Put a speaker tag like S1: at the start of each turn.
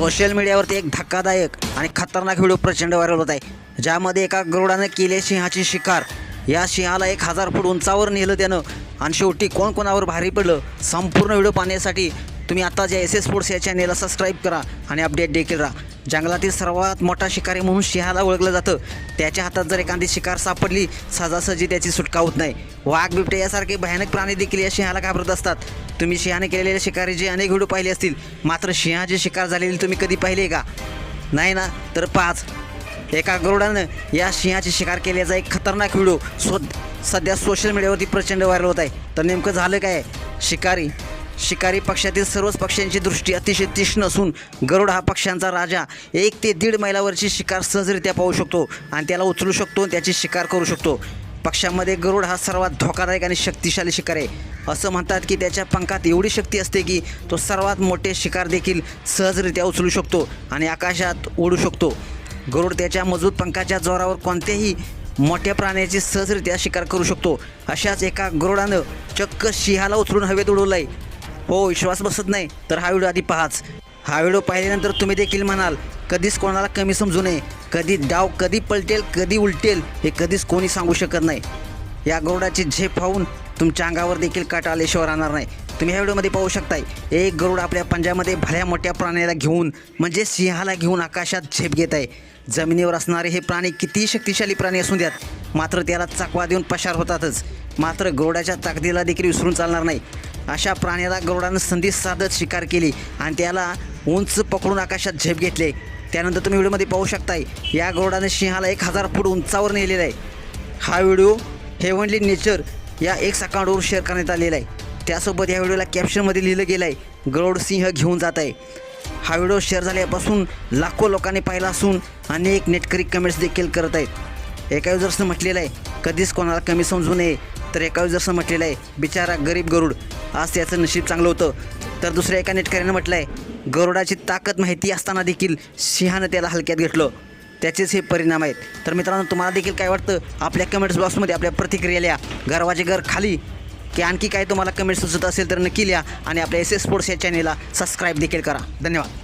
S1: Social मीडियावरती एक धक्कादायक आणि खतरनाक व्हिडिओ प्रचंड व्हायरल होत आहे, ज्यामध्ये एका गरुडानं केली सिंहाची शिकार। या सिंहाला 1000 फूट उंचावर नेलं त्यानं आणि शेवटी कोण कोणावर भारी पडलं। संपूर्ण व्हिडिओ पाहण्यासाठी तुम्ही आता जे एस स्पोर्ट्स या चॅनेलला सबस्क्राईब करा आणि अपडेट देखील राहा। जंगलातील सर्वात मोठा शिकारी म्हणून सिंहाला ओळखलं जातं। त्याच्या हातात जर एखादी शिकार सापडली, सहजासहजी त्याची सुटका होत नाही। वाघ, बिबटे यासारखे भयानक प्राणी देखील या सिंहाला घाबरत असतात। तुम्ही सिंहाने केलेल्या शिकारीचे अनेक व्हिडिओ पाहिले असतील, मात्र सिंहाची शिकार झालेली तुम्ही कधी पाहिले का? नाही ना? तर पाच एका गरुडानं या सिंहाची शिकार केल्याचा एक खतरनाक व्हिडिओ सध्या सोशल मीडियावरती प्रचंड व्हायरल होत आहे। तर नेमकं झालं काय? शिकारी पक्षातील सर्वच पक्ष्यांची दृष्टी अतिशय तीक्ष्ण असून गरुड हा पक्ष्यांचा राजा 1 ते 1.5 मैलावरची शिकार सहजरित्या पाहू शकतो आणि त्याला उचलू शकतो आणि त्याची शिकार करू शकतो। पक्ष्यांमध्ये गरुड हा सर्वात धोकादायक आणि शक्तिशाली शिकार आहे। असं म्हणतात की त्याच्या पंखात एवढी शक्ती असते की तो सर्वात मोठे शिकार देखील सहजरित्या उचलू शकतो आणि आकाशात उडू शकतो। गरुड त्याच्या मजबूत पंखाच्या जोरावर कोणत्याही मोठ्या प्राण्याची सहजरित्या शिकार करू शकतो। अशाच एका गरुडानं चक्क सिंहाला उचलून हवेत उडवलं आहे। हो, विश्वास बसत नाही तर हा व्हिडिओ आधी पहाच। हा व्हिडिओ पाहिल्यानंतर तुम्ही देखील म्हणाल, कधीच कोणाला कमी समजू नये। कधी डाव कधी पलटेल, कधी उलटेल हे कधीच कोणी सांगू शकत नाही। या गरुडाची झेप पाहून तुमच्या अंगावर देखील काटा आल्याशिवाय राहणार नाही। तुम्ही ह्या व्हिडिओमध्ये पाहू शकताय, एक गरुड आपल्या पंजामध्ये भल्या मोठ्या प्राण्याला घेऊन म्हणजे सिंहाला घेऊन आकाशात झेप घेत आहे। जमिनीवर असणारे हे प्राणी कितीही शक्तिशाली प्राणी असू द्यात, मात्र त्याला चकवा देऊन पसार होतातच। मात्र गरुडाच्या ताकदीला देखील विसरून चालणार नाही। अशा प्राण्याला गरुडानं संधी साधत शिकार केली आणि त्याला उंच पकडून आकाशात झेप घेतले। त्यानंतर तुम्ही व्हिडिओमध्ये पाहू शकताय, या गरुडाने सिंहाला 1000 फूट उंचावर नेलेला आहे। हा व्हिडिओ हेवनली नेचर या एक अकाउंटवर शेअर करण्यात आलेला आहे। त्यासोबत या व्हिडिओला कॅप्शनमध्ये लिहिलं गेलं आहे, गरुड सिंह घेऊन जात आहे। हा व्हिडिओ शेअर झाल्यापासून लाखो लोकांनी पाहिला असून अनेक नेटकरी कमेंट्स देखील करत आहेत। एका युजर्सनं म्हटलेलं आहे, कधीच कोणाला कमी समजू नये। तर एका युजर्सनं म्हटलेलं आहे, बिचारा गरीब गरुड, आज त्याचं नशीब चांगलं होतं। तर दुसऱ्या एका नेटकऱ्यानं म्हटलं आहे, गरुडाची ताकद माहिती असताना देखील सिंहानं त्याला हलक्यात घेतलं, त्याचेच हे परिणाम आहेत। तर मित्रांनो, तुम्हाला देखील काय वाटतं? आपल्या कमेंट्स बॉक्समध्ये आपल्या प्रतिक्रिया लिहा। गर्वाचे घर खाली की आणखी काय तुम्हाला कमेंट सुचत असेल तर नक्की लिहा आणि आपल्या एस स्पोर्ट्स या चॅनेलला सबस्क्राईब देखील करा। धन्यवाद।